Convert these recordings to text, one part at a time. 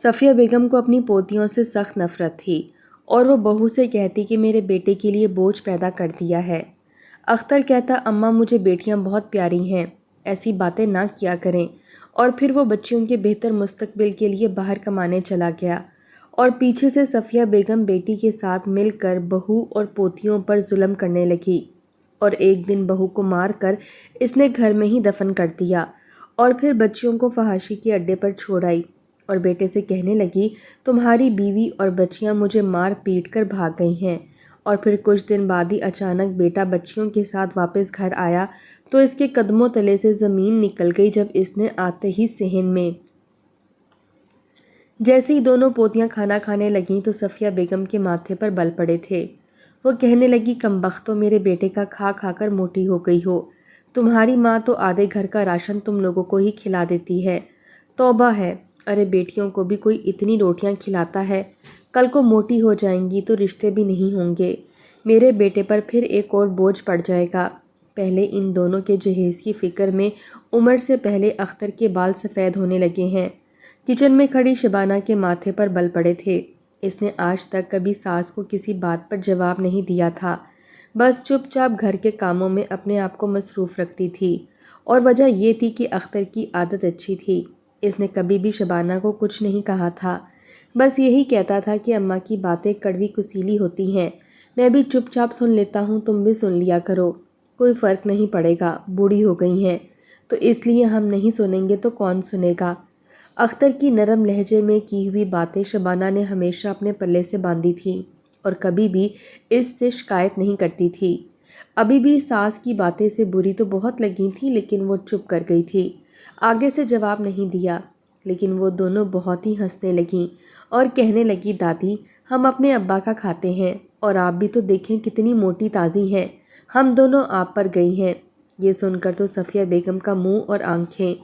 صفیہ بیگم کو اپنی پوتیوں سے سخت نفرت تھی اور وہ بہو سے کہتی کہ میرے بیٹے کے لیے بوجھ پیدا کر دیا ہے۔ اختر کہتا اماں مجھے بیٹیاں بہت پیاری ہیں، ایسی باتیں نہ کیا کریں، اور پھر وہ بچیوں کے بہتر مستقبل کے لیے باہر کمانے چلا گیا اور پیچھے سے صفیہ بیگم بیٹی کے ساتھ مل کر بہو اور پوتیوں پر ظلم کرنے لگی اور ایک دن بہو کو مار کر اس نے گھر میں ہی دفن کر دیا اور پھر بچیوں کو فحاشی کے اڈے پر چھوڑ آئی اور بیٹے سے کہنے لگی تمہاری بیوی اور بچیاں مجھے مار پیٹ کر بھاگ گئی ہیں۔ اور پھر کچھ دن بعد ہی اچانک بیٹا بچیوں کے ساتھ واپس گھر آیا تو اس کے قدموں تلے سے زمین نکل گئی جب اس نے آتے ہی صحن میں جیسے ہی دونوں پوتیاں کھانا کھانے لگیں تو صفیہ بیگم کے ماتھے پر بل پڑے تھے۔ وہ کہنے لگی کمبختو میرے بیٹے کا کھا کھا کر موٹی ہو گئی ہو، تمہاری ماں تو آدھے گھر کا راشن تم لوگوں کو ہی کھلا دیتی ہے، توبہ ہے، ارے بیٹیوں کو بھی کوئی اتنی روٹیاں کھلاتا ہے، کل کو موٹی ہو جائیں گی تو رشتے بھی نہیں ہوں گے، میرے بیٹے پر پھر ایک اور بوجھ پڑ جائے گا۔ پہلے ان دونوں کے جہیز کی فکر میں عمر سے پہلے اختر کے بال سفید ہونے لگے ہیں۔ کچن میں کھڑی شبانہ کے ماتھے پر بل پڑے تھے۔ اس نے آج تک کبھی ساس کو کسی بات پر جواب نہیں دیا تھا، بس چپ چاپ گھر کے کاموں میں اپنے آپ کو مصروف رکھتی تھی، اور وجہ یہ تھی کہ اختر کی عادت اچھی تھی، اس نے کبھی بھی شبانہ کو کچھ نہیں کہا تھا، بس یہی کہتا تھا کہ اماں کی باتیں کڑوی کسیلی ہوتی ہیں، میں بھی چپ چاپ سن لیتا ہوں، تم بھی سن لیا کرو، کوئی فرق نہیں پڑے گا، بوڑھی ہو گئی ہیں تو اس لیے ہم نہیں سنیں گے تو کون سنے گا۔ اختر کی نرم لہجے میں کی ہوئی باتیں شبانہ نے ہمیشہ اپنے پلے سے باندھی تھیں اور کبھی بھی اس سے شکایت نہیں کرتی تھی۔ ابھی بھی ساس کی باتیں سے بری تو بہت لگی تھی لیکن وہ چپ کر گئی تھی، آگے سے جواب نہیں دیا، لیکن وہ دونوں بہت ہی ہنسنے لگیں اور کہنے لگی دادی ہم اپنے ابا کا کھاتے ہیں اور آپ بھی تو دیکھیں کتنی موٹی تازی ہیں، ہم دونوں آپ پر گئی ہیں۔ یہ سن کر تو صفیہ بیگم کا منہ اور آنکھیں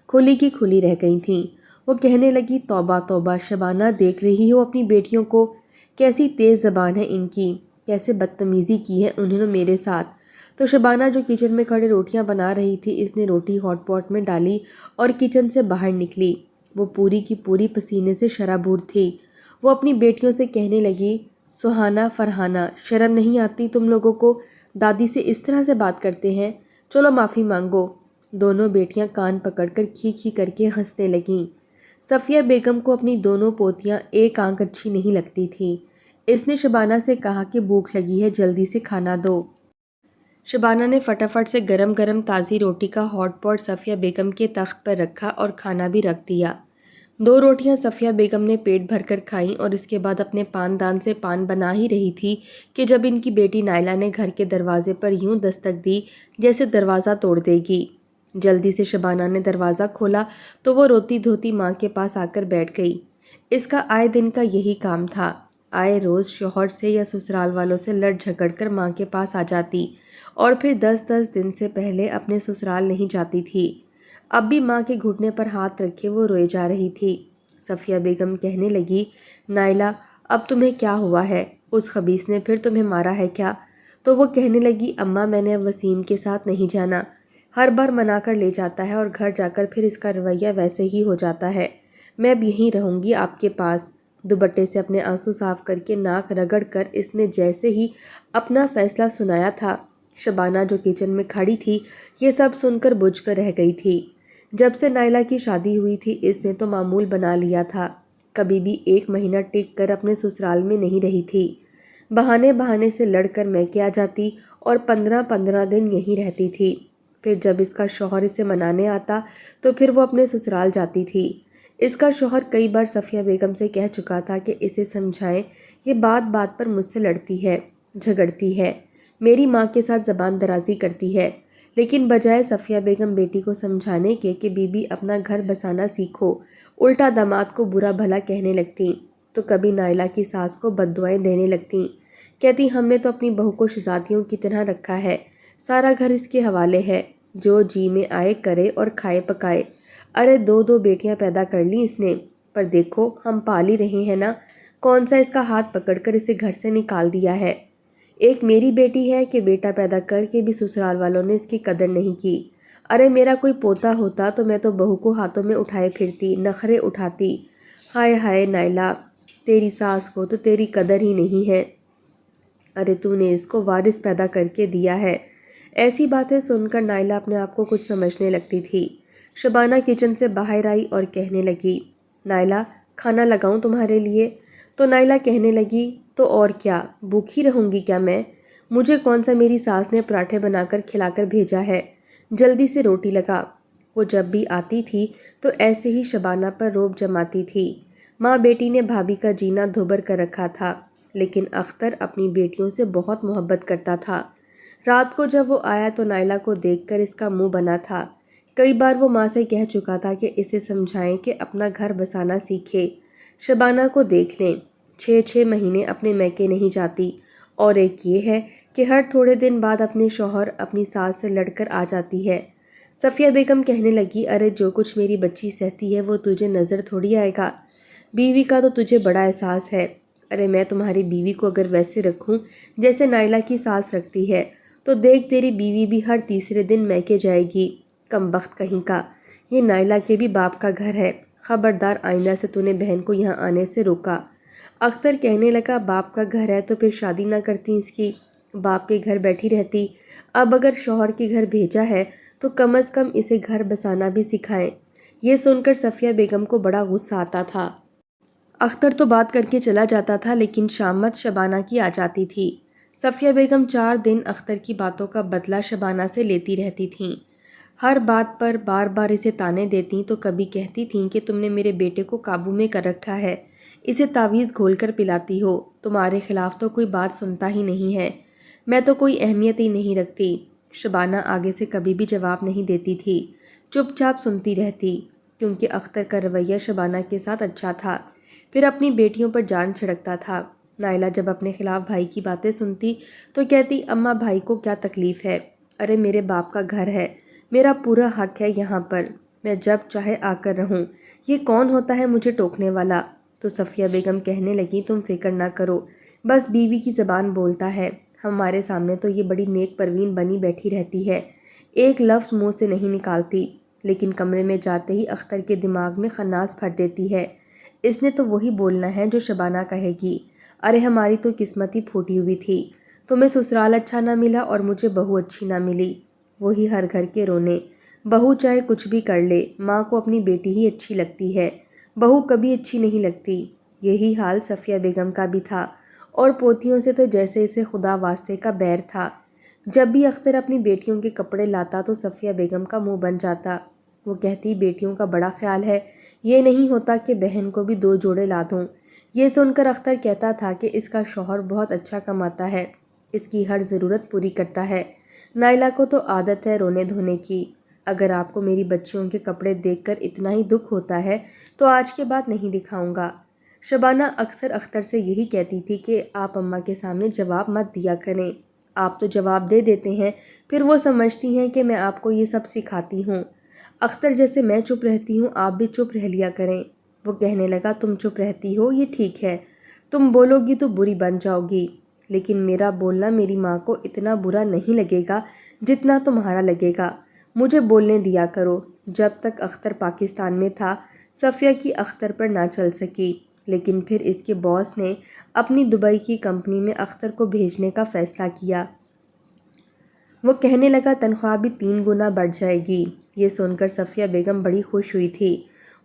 کھلی کی کھلی رہ گئی تھیں۔ وہ کہنے لگی توبہ توبہ شبانہ، دیکھ رہی ہو اپنی بیٹیوں کو، کیسی تیز زبان ہے ان کی، کیسے بدتمیزی کی ہے انہوں نے میرے ساتھ۔ تو شبانہ جو کچن میں کھڑے روٹیاں بنا رہی تھی، اس نے روٹی ہاٹ پاٹ میں ڈالی اور کچن سے باہر نکلی، وہ پوری کی پوری پسینے سے شرابور تھی۔ وہ اپنی بیٹیوں سے کہنے لگی سہانہ فرحانہ، شرم نہیں آتی تم لوگوں کو، دادی سے اس طرح سے بات کرتے ہیں، چلو معافی مانگو۔ دونوں بیٹیاں کان پکڑ کر کھی کھی کر کے ہنسنے لگیں۔ صفیہ بیگم کو اپنی دونوں پوتیاں ایک آنکھ اچھی نہیں لگتی تھیں۔ اس نے شبانہ سے کہا کہ بھوک لگی ہے، جلدی سے کھانا دو۔ شبانہ نے فٹافٹ سے گرم گرم تازی روٹی کا ہاٹ پاٹ صفیہ بیگم کے تخت پر رکھا اور کھانا بھی رکھ دیا۔ دو روٹیاں صفیہ بیگم نے پیٹ بھر کر کھائیں اور اس کے بعد اپنے پان دان سے پان بنا ہی رہی تھی کہ جب ان کی بیٹی نائلہ نے گھر کے دروازے پر یوں دستک دی جیسے دروازہ توڑ دے گی۔ جلدی سے شبانہ نے دروازہ کھولا تو وہ روتی دھوتی ماں کے پاس آ کر بیٹھ گئی۔ اس کا آئے دن کا یہی کام تھا، آئے روز شوہر سے یا سسرال والوں سے لڑ جھگڑ کر ماں کے پاس آ جاتی اور پھر 10 دن سے پہلے اپنے سسرال نہیں جاتی تھی۔ اب بھی ماں کے گھٹنے پر ہاتھ رکھے وہ روئے جا رہی تھی۔ صفیہ بیگم کہنے لگی نائلہ اب تمہیں کیا ہوا ہے، اس خبیث نے پھر تمہیں مارا ہے کیا؟ تو وہ کہنے لگی اماں میں نے اب وسیم کے ساتھ نہیں جانا، ہر بار منا کر لے جاتا ہے اور گھر جا کر پھر اس کا رویہ ویسے ہی ہو جاتا ہے، میں اب یہیں رہوں گی آپ کے پاس۔ دوپٹے سے اپنے آنسو صاف کر کے ناک رگڑ کر اس نے جیسے ہی اپنا فیصلہ سنایا تھا، شبانہ جو کچن میں کھڑی تھی یہ سب سن کر بجھ کر رہ گئی تھی۔ جب سے نائلہ کی شادی ہوئی تھی اس نے تو معمول بنا لیا تھا، کبھی بھی 1 مہینہ ٹک کر اپنے سسرال میں نہیں رہی تھی، بہانے بہانے سے لڑ کر میکے آ جاتی اور 15 دن یہیں رہتی تھی، پھر جب اس کا شوہر اسے منانے آتا تو پھر وہ اپنے سسرال جاتی تھی۔ اس کا شوہر کئی بار صفیہ بیگم سے کہہ چکا تھا کہ اسے سمجھائیں، یہ بات بات پر مجھ سے لڑتی ہے، جھگڑتی ہے، میری ماں کے ساتھ زبان درازی کرتی ہے، لیکن بجائے صفیہ بیگم بیٹی کو سمجھانے کے کہ بی بی اپنا گھر بسانا سیکھو، الٹا داماد کو برا بھلا کہنے لگتی، تو کبھی نائلہ کی ساس کو بددعائیں دینے لگتی، کہتی ہم نے تو اپنی بہو کو شہزادیوں کی طرح رکھا ہے، سارا گھر اس کے حوالے ہے، جو جی میں آئے کرے اور کھائے پکائے، ارے 2 بیٹیاں پیدا کر لی اس نے، پر دیکھو ہم پال ہی رہے ہیں نا، کون سا اس کا ہاتھ پکڑ کر اسے گھر سے نکال دیا ہے۔ ایک میری بیٹی ہے کہ بیٹا پیدا کر کے بھی سسرال والوں نے اس کی قدر نہیں کی، ارے میرا کوئی پوتا ہوتا تو میں تو بہو کو ہاتھوں میں اٹھائے پھرتی، نخرے اٹھاتی، ہائے ہائے نائلہ، تیری ساس کو تو تیری قدر ہی نہیں ہے، ارے تو نے اس کو وارث پیدا کر کے دیا ہے۔ ایسی باتیں سن کر نائلہ اپنے آپ کو کچھ سمجھنے لگتی تھی۔ شبانہ کچن سے باہر آئی اور کہنے لگی، نائلہ کھانا لگاؤں تمہارے لیے؟ تو نائلہ کہنے لگی، تو اور کیا، بھوکھی رہوں گی کیا میں؟ مجھے کون سا میری ساس نے پراٹھے بنا کر کھلا کر بھیجا ہے، جلدی سے روٹی لگا۔ وہ جب بھی آتی تھی تو ایسے ہی شبانہ پر روب جماتی تھی۔ ماں بیٹی نے بھابھی کا جینا دھوبر کر رکھا تھا، لیکن اختر اپنی بیٹیوں سے بہت محبت کرتا تھا۔ رات کو جب وہ آیا تو نائلہ کو دیکھ کر اس کا منہ بنا تھا۔ کئی بار وہ ماں سے کہہ چکا تھا کہ اسے سمجھائیں کہ اپنا گھر بسانا سیکھے۔ شبانہ کو دیکھ لیں، 6 مہینے اپنے میکے نہیں جاتی، اور ایک یہ ہے کہ ہر تھوڑے دن بعد اپنے شوہر اپنی ساس سے لڑ کر آ جاتی ہے۔ صفیہ بیگم کہنے لگی، ارے جو کچھ میری بچی سہتی ہے وہ تجھے نظر تھوڑی آئے گا، بیوی کا تو تجھے بڑا احساس ہے۔ ارے میں تمہاری بیوی کو اگر ویسے رکھوں جیسے نائلہ کی ساس رکھتی ہے تو دیکھ تیری بیوی بھی ہر تیسرے دن میکے جائے گی، کم بخت کہیں کا۔ یہ نائلہ کے بھی باپ کا گھر ہے، خبردار آئندہ سے تو نے بہن کو یہاں آنے سے روکا۔ اختر کہنے لگا، باپ کا گھر ہے تو پھر شادی نہ کرتی اس کی، باپ کے گھر بیٹھی رہتی۔ اب اگر شوہر کے گھر بھیجا ہے تو کم از کم اسے گھر بسانا بھی سکھائیں۔ یہ سن کر صفیہ بیگم کو بڑا غصہ آتا تھا۔ اختر تو بات کر کے چلا جاتا تھا، لیکن شامت شبانہ کی آ جاتی تھی۔ صفیہ بیگم 4 دن اختر کی باتوں کا بدلہ شبانہ سے لیتی رہتی تھیں۔ ہر بات پر بار بار اسے طعنے دیتی تو کبھی کہتی تھیں کہ تم نے میرے بیٹے کو قابو میں کر رکھا ہے، اسے تعویذ گھول کر پلاتی ہو، تمہارے خلاف تو کوئی بات سنتا ہی نہیں ہے، میں تو کوئی اہمیت ہی نہیں رکھتی۔ شبانہ آگے سے کبھی بھی جواب نہیں دیتی تھی، چپ چاپ سنتی رہتی، کیونکہ اختر کا رویہ شبانہ کے ساتھ اچھا تھا، پھر اپنی بیٹیوں پر جان چھڑکتا تھا۔ نائلہ جب اپنے خلاف بھائی کی باتیں سنتی تو کہتی، اماں بھائی کو کیا تکلیف ہے، ارے میرے باپ کا گھر ہے، میرا پورا حق ہے یہاں پر، میں جب چاہے آ کر رہوں، یہ کون ہوتا ہے مجھے ٹوکنے والا؟ تو صفیہ بیگم کہنے لگی، تم فکر نہ کرو، بس بیوی کی زبان بولتا ہے، ہمارے سامنے تو یہ بڑی نیک پروین بنی بیٹھی رہتی ہے، ایک لفظ منہ سے نہیں نکالتی، لیکن کمرے میں جاتے ہی اختر کے دماغ میں خناس بھر دیتی ہے، اس نے تو وہی بولنا ہے جو شبانہ کہے گی، ارے ہماری تو قسمت ہی پھوٹی ہوئی تھی، تمہیں سسرال اچھا نہ ملا اور مجھے بہو اچھی نہ ملی، وہی ہر گھر کے رونے، بہو چاہے کچھ بھی کر لے، ماں کو اپنی بیٹی ہی اچھی لگتی ہے، بہو کبھی اچھی نہیں لگتی۔ یہی حال صفیہ بیگم کا بھی تھا، اور پوتیوں سے تو جیسے اسے خدا واسطے کا بیر تھا۔ جب بھی اختر اپنی بیٹیوں کے کپڑے لاتا تو صفیہ بیگم کا منہ بن جاتا، وہ کہتی، بیٹیوں کا بڑا خیال ہے، یہ نہیں ہوتا کہ بہن کو بھی 2 جوڑے لا دوں۔ یہ سن کر اختر کہتا تھا کہ اس کا شوہر بہت اچھا کماتا ہے، اس کی ہر ضرورت پوری کرتا ہے، نائلہ کو تو عادت ہے رونے دھونے کی، اگر آپ کو میری بچیوں کے کپڑے دیکھ کر اتنا ہی دکھ ہوتا ہے تو آج کے بعد نہیں دکھاؤں گا۔ شبانہ اکثر اختر سے یہی کہتی تھی کہ آپ اماں کے سامنے جواب مت دیا کریں، آپ تو جواب دے دیتے ہیں، پھر وہ سمجھتی ہیں کہ میں آپ کو یہ سب سکھاتی ہوں۔ اختر جیسے میں چپ رہتی ہوں آپ بھی چپ رہ لیا کریں۔ وہ کہنے لگا، تم چپ رہتی ہو یہ ٹھیک ہے، تم بولو گی تو بری بن جاؤ گی، لیکن میرا بولنا میری ماں کو اتنا برا نہیں لگے گا جتنا تمہارا لگے گا، مجھے بولنے دیا کرو۔ جب تک اختر پاکستان میں تھا صفیہ کی اختر پر نہ چل سکی، لیکن پھر اس کے باس نے اپنی دبئی کی کمپنی میں اختر کو بھیجنے کا فیصلہ کیا۔ وہ کہنے لگا تنخواہ بھی 3 گنا بڑھ جائے گی۔ یہ سن کر صفیہ بیگم بڑی خوش ہوئی تھی،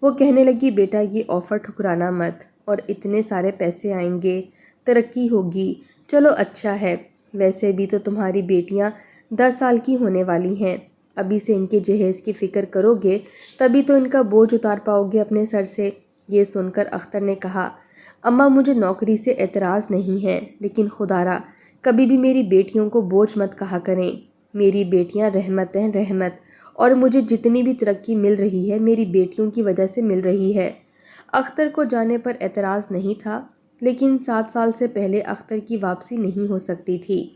وہ کہنے لگی، بیٹا یہ آفر ٹھکرانا مت، اور اتنے سارے پیسے آئیں گے، ترقی ہوگی، چلو اچھا ہے، ویسے بھی تو تمہاری بیٹیاں 10 سال کی ہونے والی ہیں، ابھی سے ان کے جہیز کی فکر کرو گے تبھی تو ان کا بوجھ اتار پاؤ گے اپنے سر سے۔ یہ سن کر اختر نے کہا، اماں مجھے نوکری سے اعتراض نہیں ہے، لیکن خدا را کبھی بھی میری بیٹیوں کو بوجھ مت کہا کریں، میری بیٹیاں رحمت ہیں رحمت، اور مجھے جتنی بھی ترقی مل رہی ہے میری بیٹیوں کی وجہ سے مل رہی ہے۔ اختر کو جانے پر اعتراض نہیں تھا، لیکن 7 سال سے پہلے اختر کی واپسی نہیں ہو سکتی تھی،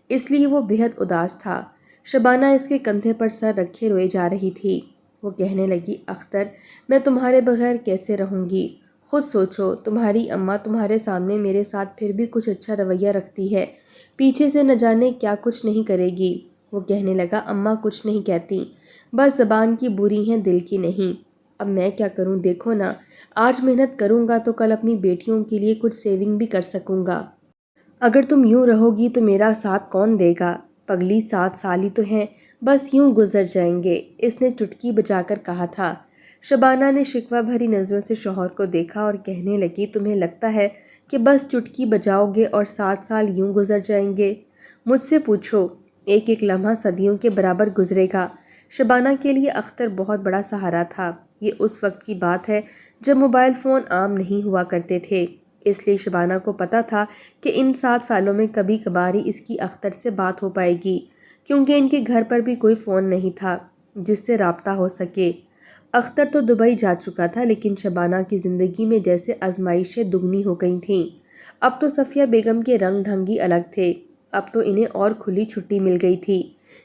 اس لیے وہ بہت اداس تھا۔ شبانہ اس کے کندھے پر سر رکھے روئے جا رہی تھی، وہ کہنے لگی، اختر میں تمہارے بغیر کیسے رہوں گی، خود سوچو، تمہاری اماں تمہارے سامنے میرے ساتھ پھر بھی کچھ اچھا رویہ رکھتی ہے، پیچھے سے نہ جانے کیا کچھ نہیں کرے گی۔ وہ کہنے لگا، اماں کچھ نہیں کہتی، بس زبان کی بری ہیں دل کی نہیں، اب میں کیا کروں؟ دیکھو نا، آج محنت کروں گا تو کل اپنی بیٹیوں کے لیے کچھ سیونگ بھی کر سکوں گا۔ اگر تم یوں رہو گی تو میرا ساتھ کون دے گا؟ پگلی 7 سال ہی تو ہیں، بس یوں گزر جائیں گے، اس نے چٹکی بجا کر کہا تھا۔ شبانہ نے شکوہ بھری نظروں سے شوہر کو دیکھا اور کہنے لگی، تمہیں لگتا ہے کہ بس چٹکی بجاؤ گے اور 7 سال یوں گزر جائیں گے؟ مجھ سے پوچھو، ایک ایک لمحہ صدیوں کے برابر گزرے گا۔ شبانہ کے لیے اختر بہت بڑا سہارا تھا۔ یہ اس وقت کی بات ہے جب موبائل فون عام نہیں ہوا کرتے تھے، اس لیے شبانہ کو پتہ تھا کہ ان 7 سالوں میں کبھی کبھار ہی اس کی اختر سے بات ہو پائے گی، کیونکہ ان کے گھر پر بھی کوئی فون نہیں تھا جس سے رابطہ ہو سکے۔ اختر تو دبئی جا چکا تھا، لیکن شبانہ کی زندگی میں جیسے آزمائشیں دگنی ہو گئی تھیں۔ اب تو صفیہ بیگم کے رنگ ڈھنگ ہی الگ تھے، اب تو انہیں اور کھلی چھٹی مل گئی تھی۔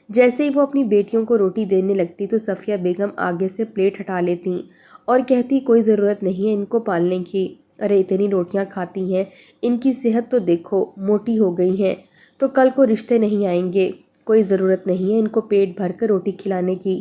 جیسے ہی وہ اپنی بیٹیوں کو روٹی دینے لگتی تو صفیہ بیگم آگے سے پلیٹ ہٹا لیتی اور کہتی، کوئی ضرورت نہیں ہے ان کو پالنے کی، ارے اتنی روٹیاں کھاتی ہیں، ان کی صحت تو دیکھو، موٹی ہو گئی ہیں، تو کل کو رشتے نہیں آئیں گے، کوئی ضرورت نہیں ہے ان کو پیٹ بھر کر روٹی کھلانے کی۔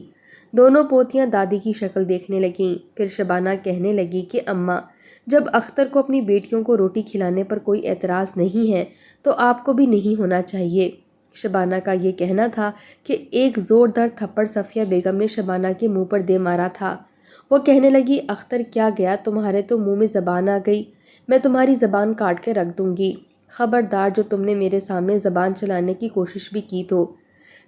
دونوں پوتیاں دادی کی شکل دیکھنے لگیں، پھر شبانہ کہنے لگی کہ اماں، جب اختر کو اپنی بیٹیوں کو روٹی کھلانے پر کوئی اعتراض نہیں ہے تو آپ کو بھی نہیں ہونا چاہیے۔ شبانہ کا یہ کہنا تھا کہ ایک زوردار تھپڑ صفیہ بیگم نے شبانہ کے منہ پر دے مارا تھا۔ وہ کہنے لگی، اختر کیا گیا، تمہارے تو منہ میں زبان آ گئی، میں تمہاری زبان کاٹ کے رکھ دوں گی، خبردار جو تم نے میرے سامنے زبان چلانے کی کوشش بھی کی تو۔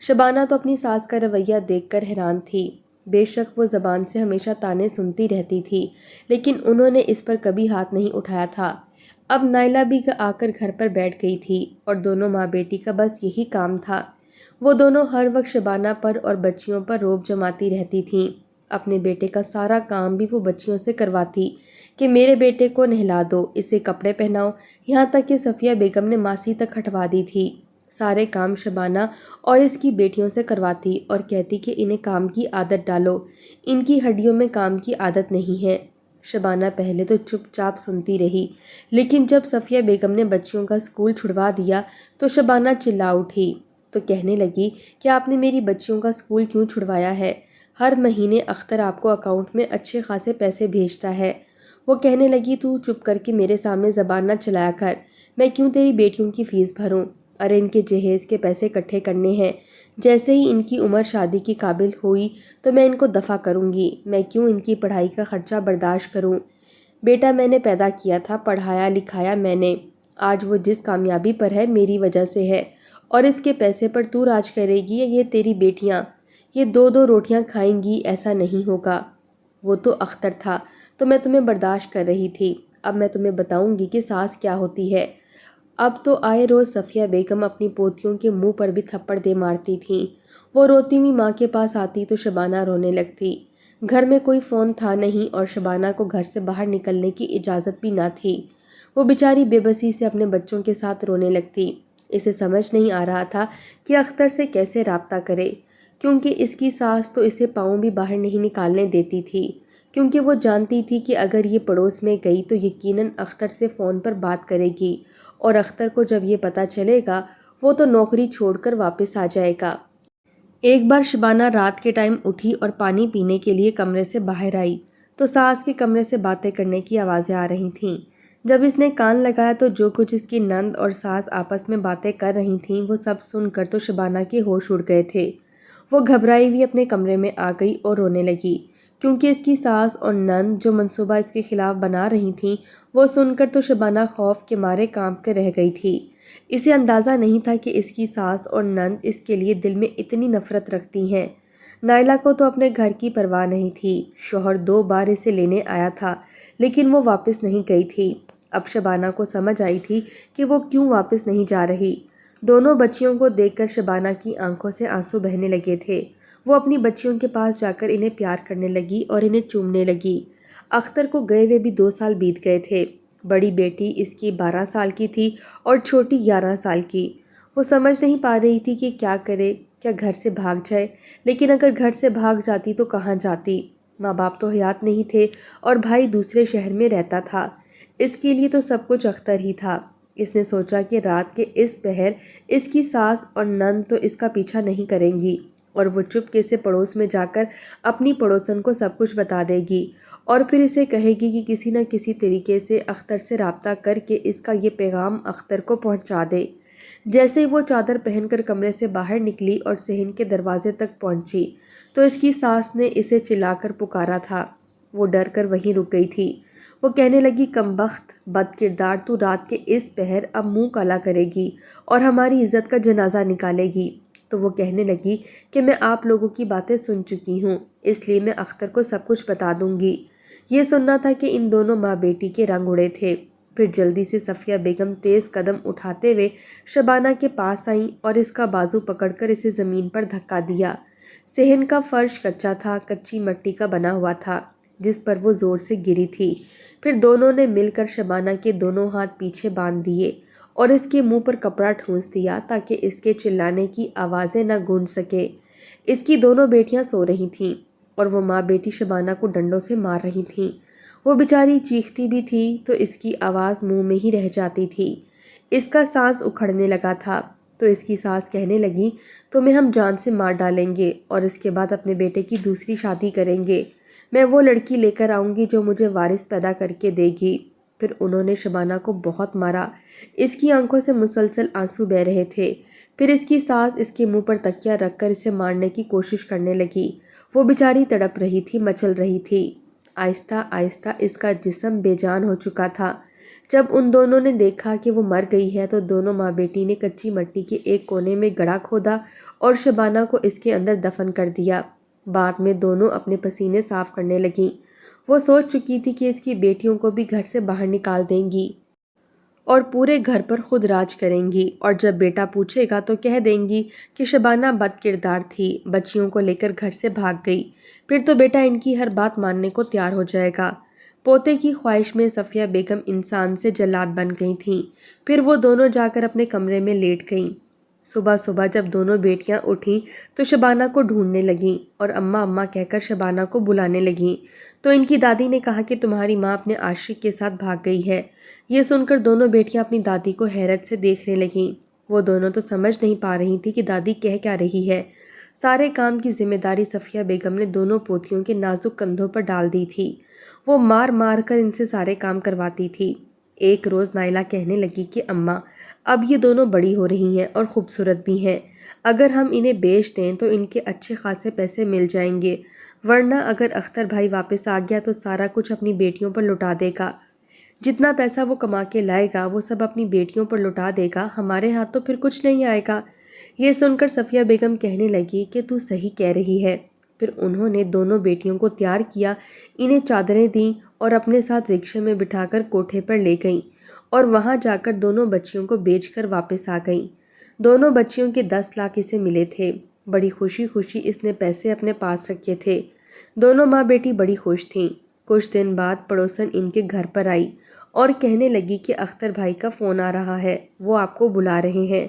شبانہ تو اپنی ساس کا رویہ دیکھ کر حیران تھی۔ بے شک وہ زبان سے ہمیشہ طعنے سنتی رہتی تھی، لیکن انہوں نے اس پر کبھی ہاتھ نہیں اٹھایا تھا۔ اب نائلہ بھی آ کر گھر پر بیٹھ گئی تھی اور دونوں ماں بیٹی کا بس یہی کام تھا۔ وہ دونوں ہر وقت شبانہ پر اور بچیوں پر روب جماتی رہتی تھیں۔ اپنے بیٹے کا سارا کام بھی وہ بچیوں سے کرواتی کہ میرے بیٹے کو نہلا دو، اسے کپڑے پہناؤ، یہاں تک کہ صفیہ بیگم نے ماسی تک ہٹوا دی تھی۔ سارے کام شبانہ اور اس کی بیٹیوں سے کرواتی اور کہتی کہ انہیں کام کی عادت ڈالو، ان کی ہڈیوں میں کام کی عادت نہیں ہے۔ شبانہ پہلے تو چپ چاپ سنتی رہی، لیکن جب صفیہ بیگم نے بچیوں کا اسکول چھڑوا دیا تو شبانہ چلا اٹھی، تو کہنے لگی کہ آپ نے میری بچیوں کا اسکول کیوں چھڑوایا ہے؟ ہر مہینے اختر آپ کو اکاؤنٹ میں اچھے خاصے پیسے بھیجتا ہے۔ وہ کہنے لگی، تو چپ کر کے میرے سامنے زبان نہ چلایا کر، میں کیوں تیری بیٹیوں کی فیس بھروں؟ ارے ان کے جہیز کے پیسے اکٹھے کرنے ہیں، جیسے ہی ان کی عمر شادی کی قابل ہوئی تو میں ان کو دفع کروں گی، میں کیوں ان کی پڑھائی کا خرچہ برداشت کروں؟ بیٹا میں نے پیدا کیا تھا، پڑھایا لکھایا میں نے، آج وہ جس کامیابی پر ہے میری وجہ سے ہے، اور اس کے پیسے پر تو راج کرے گی یا یہ تیری بیٹیاں؟ یہ 2 روٹیاں کھائیں گی، ایسا نہیں ہوگا۔ وہ تو اختر تھا تو میں تمہیں برداشت کر رہی تھی، اب میں تمہیں بتاؤں گی کہ ساس کیا ہوتی ہے۔ اب تو آئے روز صفیہ بیگم اپنی پوتیوں کے منہ پر بھی تھپڑ دے مارتی تھیں۔ وہ روتی ہوئی ماں کے پاس آتی تو شبانہ رونے لگتی۔ گھر میں کوئی فون تھا نہیں اور شبانہ کو گھر سے باہر نکلنے کی اجازت بھی نہ تھی۔ وہ بیچاری بے بسی سے اپنے بچوں کے ساتھ رونے لگتی۔ اسے سمجھ نہیں آ رہا تھا کہ اختر سے کیسے رابطہ کرے، کیونکہ اس کی ساس تو اسے پاؤں بھی باہر نہیں نکالنے دیتی تھی، کیونکہ وہ جانتی تھی کہ اگر یہ پڑوس میں گئی تو یقیناً اختر سے فون پر بات کرے گی، اور اختر کو جب یہ پتہ چلے گا وہ تو نوکری چھوڑ کر واپس آ جائے گا۔ ایک بار شبانہ رات کے ٹائم اٹھی اور پانی پینے کے لیے کمرے سے باہر آئی تو ساس کے کمرے سے باتیں کرنے کی آوازیں آ رہی تھیں۔ جب اس نے کان لگایا تو جو کچھ اس کی نند اور ساس آپس میں باتیں کر رہی تھیں وہ سب سن کر تو شبانہ کے ہوش اڑ گئے تھے۔ وہ گھبرائی ہوئی اپنے کمرے میں آ گئی اور رونے لگی، کیونکہ اس کی ساس اور نند جو منصوبہ اس کے خلاف بنا رہی تھیں وہ سن کر تو شبانہ خوف کے مارے کانپ کے رہ گئی تھی۔ اسے اندازہ نہیں تھا کہ اس کی ساس اور نند اس کے لیے دل میں اتنی نفرت رکھتی ہیں۔ نائلہ کو تو اپنے گھر کی پرواہ نہیں تھی، شوہر 2 بار اسے لینے آیا تھا لیکن وہ واپس نہیں گئی تھی۔ اب شبانہ کو سمجھ آئی تھی کہ وہ کیوں واپس نہیں جا رہی۔ دونوں بچیوں کو دیکھ کر شبانہ کی آنکھوں سے آنسو بہنے لگے تھے۔ وہ اپنی بچیوں کے پاس جا کر انہیں پیار کرنے لگی اور انہیں چومنے لگی۔ اختر کو گئے ہوئے بھی 2 سال بیت گئے تھے۔ بڑی بیٹی اس کی 12 سال کی تھی اور چھوٹی 11 سال کی۔ وہ سمجھ نہیں پا رہی تھی کہ کیا کرے، کیا گھر سے بھاگ جائے، لیکن اگر گھر سے بھاگ جاتی تو کہاں جاتی؟ ماں باپ تو حیات نہیں تھے اور بھائی دوسرے شہر میں رہتا تھا۔ اس کے لیے تو سب کچھ اختر ہی تھا۔ اس نے سوچا کہ رات کے اس پہر اس کی ساس اور نند تو اس کا پیچھا نہیں کریں گی، اور وہ چپکے سے پڑوس میں جا کر اپنی پڑوسن کو سب کچھ بتا دے گی اور پھر اسے کہے گی کہ کسی نہ کسی طریقے سے اختر سے رابطہ کر کے اس کا یہ پیغام اختر کو پہنچا دے۔ جیسے ہی وہ چادر پہن کر کمرے سے باہر نکلی اور صحن کے دروازے تک پہنچی تو اس کی ساس نے اسے چلا کر پکارا تھا۔ وہ ڈر کر وہیں رک گئی تھی۔ وہ کہنے لگی، کمبخت، بد کردار، تو رات کے اس پہر اب منہ کالا کرے گی اور ہماری عزت کا جنازہ نکالے گی۔ تو وہ کہنے لگی کہ میں آپ لوگوں کی باتیں سن چکی ہوں، اس لیے میں اختر کو سب کچھ بتا دوں گی۔ یہ سننا تھا کہ ان دونوں ماں بیٹی کے رنگ اڑے تھے۔ پھر جلدی سے صفیہ بیگم تیز قدم اٹھاتے ہوئے شبانہ کے پاس آئیں اور اس کا بازو پکڑ کر اسے زمین پر دھکا دیا۔ صحن کا فرش کچا تھا، کچی مٹی کا بنا ہوا تھا جس پر وہ زور سے گری تھی۔ پھر دونوں نے مل کر شبانہ کے دونوں ہاتھ پیچھے باندھ دیے اور اس کے منہ پر کپڑا ٹھونس دیا تاکہ اس کے چلانے کی آوازیں نہ گونج سکے۔ اس کی دونوں بیٹیاں سو رہی تھیں اور وہ ماں بیٹی شبانہ کو ڈنڈوں سے مار رہی تھیں۔ وہ بیچاری چیختی بھی تھی تو اس کی آواز منہ میں ہی رہ جاتی تھی۔ اس کا سانس اکھڑنے لگا تھا تو اس کی ساس کہنے لگی، تمہیں ہم جان سے مار ڈالیں گے اور اس کے بعد اپنے بیٹے کی دوسری شادی کریں گے۔ میں وہ لڑکی لے کر آؤں گی جو مجھے وارث پیدا کر کے دے گی۔ پھر انہوں نے شبانہ کو بہت مارا۔ اس کی آنکھوں سے مسلسل آنسو بہہ رہے تھے۔ پھر اس کی ساس اس کے منہ پر تکیہ رکھ کر اسے مارنے کی کوشش کرنے لگی۔ وہ بیچاری تڑپ رہی تھی، مچل رہی تھی۔ آہستہ آہستہ اس کا جسم بے جان ہو چکا تھا۔ جب ان دونوں نے دیکھا کہ وہ مر گئی ہے تو دونوں ماں بیٹی نے کچی مٹی کے ایک کونے میں گڑھا کھودا اور شبانہ کو اس کے اندر دفن کر دیا۔ بعد میں دونوں اپنے پسینے صاف کرنے لگیں۔ وہ سوچ چکی تھی کہ اس کی بیٹیوں کو بھی گھر سے باہر نکال دیں گی اور پورے گھر پر خود راج کریں گی، اور جب بیٹا پوچھے گا تو کہہ دیں گی کہ شبانہ بد کردار تھی، بچیوں کو لے کر گھر سے بھاگ گئی۔ پھر تو بیٹا ان کی ہر بات ماننے کو تیار ہو جائے گا۔ پوتے کی خواہش میں صفیہ بیگم انسان سے جلاد بن گئی تھیں۔ پھر وہ دونوں جا کر اپنے کمرے میں لیٹ گئیں۔ صبح صبح جب دونوں بیٹیاں اٹھیں تو شبانہ کو ڈھونڈنے لگیں اور اماں اماں کہہ کر شبانہ کو بلانے لگیں تو ان کی دادی نے کہا کہ تمہاری ماں اپنے عاشق کے ساتھ بھاگ گئی ہے۔ یہ سن کر دونوں بیٹیاں اپنی دادی کو حیرت سے دیکھنے لگیں۔ وہ دونوں تو سمجھ نہیں پا رہی تھی کہ دادی کہہ کیا رہی ہے۔ سارے کام کی ذمہ داری صفیہ بیگم نے دونوں پوتیوں کے نازک کندھوں پر ڈال دی تھی۔ وہ مار مار کر ان سے سارے کام کرواتی تھی۔ ایک روز نائلہ کہنے لگی کہ اماں، اب یہ دونوں بڑی ہو رہی ہیں اور خوبصورت بھی ہیں، اگر ہم انہیں بیچ دیں تو ان کے اچھے خاصے پیسے مل جائیں گے، ورنہ اگر اختر بھائی واپس آ گیا تو سارا کچھ اپنی بیٹیوں پر لٹا دے گا۔ جتنا پیسہ وہ کما کے لائے گا وہ سب اپنی بیٹیوں پر لٹا دے گا، ہمارے ہاتھ تو پھر کچھ نہیں آئے گا۔ یہ سن کر صفیہ بیگم کہنے لگی کہ تو صحیح کہہ رہی ہے۔ پھر انہوں نے دونوں بیٹیوں کو تیار کیا، انہیں چادریں دیں اور اپنے ساتھ رکشے میں بٹھا کر کوٹھے پر لے گئیں اور وہاں جا کر دونوں بچیوں کو بیچ کر واپس آ گئیں۔ دونوں بچیوں کے 10 لاکھ اسے ملے تھے۔ بڑی خوشی خوشی اس نے پیسے اپنے پاس رکھے تھے۔ دونوں ماں بیٹی بڑی خوش تھیں۔ کچھ دن بعد پڑوسن ان کے گھر پر آئی اور کہنے لگی کہ اختر بھائی کا فون آ رہا ہے، وہ آپ کو بلا رہے ہیں،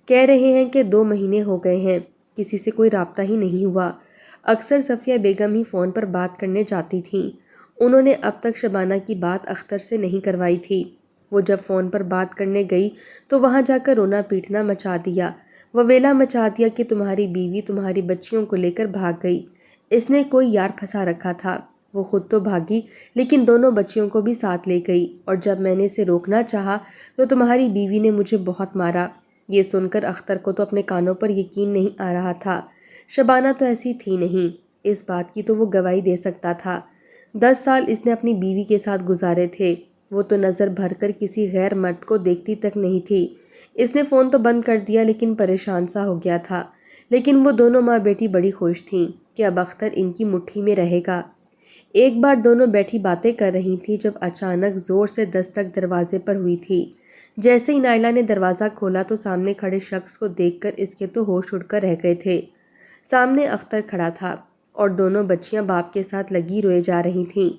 کہہ رہے ہیں کہ 2 مہینے ہو گئے ہیں، کسی سے کوئی رابطہ ہی نہیں ہوا۔ اکثر صفیہ بیگم ہی فون پر بات کرنے جاتی تھیں۔ انہوں نے اب تک شبانہ کی بات اختر سے نہیں کروائی تھی۔ وہ جب فون پر بات کرنے گئی تو وہاں جا کر رونا پیٹنا مچا دیا، وویلا مچا دیا کہ تمہاری بیوی تمہاری بچیوں کو لے کر بھاگ گئی، اس نے کوئی یار پھنسا رکھا تھا، وہ خود تو بھاگی لیکن دونوں بچیوں کو بھی ساتھ لے گئی، اور جب میں نے اسے روکنا چاہا تو تمہاری بیوی نے مجھے بہت مارا۔ یہ سن کر اختر کو تو اپنے کانوں پر یقین نہیں آ رہا تھا۔ شبانہ تو ایسی تھی نہیں، اس بات کی تو وہ گواہی دے سکتا تھا۔ 10 سال اس نے اپنی بیوی کے ساتھ گزارے تھے، وہ تو نظر بھر کر کسی غیر مرد کو دیکھتی تک نہیں تھی۔ اس نے فون تو بند کر دیا لیکن پریشان سا ہو گیا تھا، لیکن وہ دونوں ماں بیٹی بڑی خوش تھیں کہ اب اختر ان کی مٹھی میں رہے گا۔ ایک بار دونوں بیٹھی باتیں کر رہی تھی جب اچانک زور سے دستک دروازے پر ہوئی تھی۔ جیسے ہی نائلہ نے دروازہ کھولا تو سامنے کھڑے شخص کو دیکھ کر اس کے تو ہوش اڑ کر رہ گئے تھے۔ سامنے اختر کھڑا تھا اور دونوں بچیاں باپ کے ساتھ لگی روئے جا رہی تھیں۔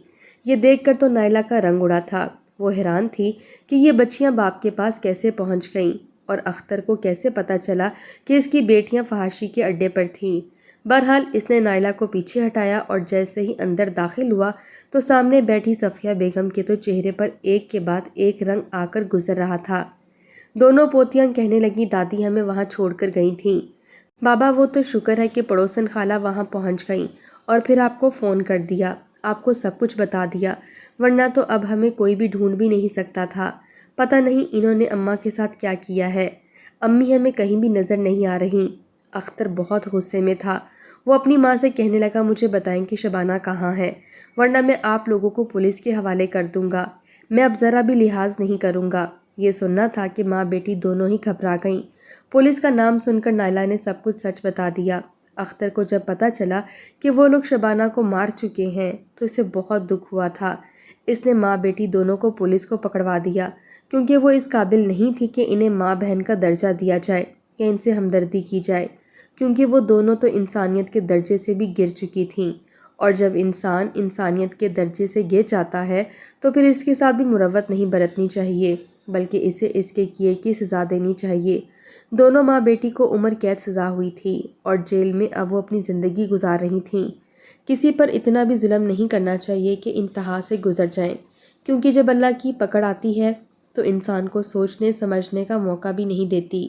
یہ دیکھ کر تو نائلہ کا رنگ اڑا تھا۔ وہ حیران تھی کہ یہ بچیاں باپ کے پاس کیسے پہنچ گئیں اور اختر کو کیسے پتہ چلا کہ اس کی بیٹیاں فحاشی کے اڈے پر تھیں۔ بہرحال اس نے نائلہ کو پیچھے ہٹایا اور جیسے ہی اندر داخل ہوا تو سامنے بیٹھی صفیہ بیگم کے تو چہرے پر ایک کے بعد ایک رنگ آ کر گزر رہا تھا۔ دونوں پوتیاں کہنے لگیں، دادی ہمیں وہاں چھوڑ کر گئی تھیں، بابا وہ تو شکر ہے کہ پڑوسن خالہ وہاں پہنچ گئیں اور پھر آپ کو فون کر دیا، آپ کو سب کچھ بتا دیا، ورنہ تو اب ہمیں کوئی بھی ڈھونڈ بھی نہیں سکتا تھا۔ پتہ نہیں انہوں نے اماں کے ساتھ کیا کیا ہے، امی ہمیں کہیں بھی نظر نہیں آ رہی۔ اختر بہت غصے میں تھا، وہ اپنی ماں سے کہنے لگا مجھے بتائیں کہ شبانہ کہاں ہے، ورنہ میں آپ لوگوں کو پولیس کے حوالے کر دوں گا، میں اب ذرا بھی لحاظ نہیں کروں گا۔ یہ سننا تھا کہ ماں بیٹی دونوں ہی گھبرا گئیں۔ پولیس کا نام سن کر نائلہ نے سب کچھ سچ بتا دیا۔ اختر کو جب پتہ چلا کہ وہ لوگ شبانہ کو مار چکے ہیں تو اسے بہت دکھ ہوا تھا۔ اس نے ماں بیٹی دونوں کو پولیس کو پکڑوا دیا، کیونکہ وہ اس قابل نہیں تھی کہ انہیں ماں بہن کا درجہ دیا جائے کہ ان سے ہمدردی کی جائے، کیونکہ وہ دونوں تو انسانیت کے درجے سے بھی گر چکی تھیں، اور جب انسان انسانیت کے درجے سے گر جاتا ہے تو پھر اس کے ساتھ بھی مروت نہیں برتنی چاہیے، بلکہ اسے اس کے کیے کی سزا دینی چاہیے۔ دونوں ماں بیٹی کو عمر قید سزا ہوئی تھی اور جیل میں اب وہ اپنی زندگی گزار رہی تھیں۔ کسی پر اتنا بھی ظلم نہیں کرنا چاہیے کہ انتہا سے گزر جائیں، کیونکہ جب اللہ کی پکڑ آتی ہے تو انسان کو سوچنے سمجھنے کا موقع بھی نہیں دیتی۔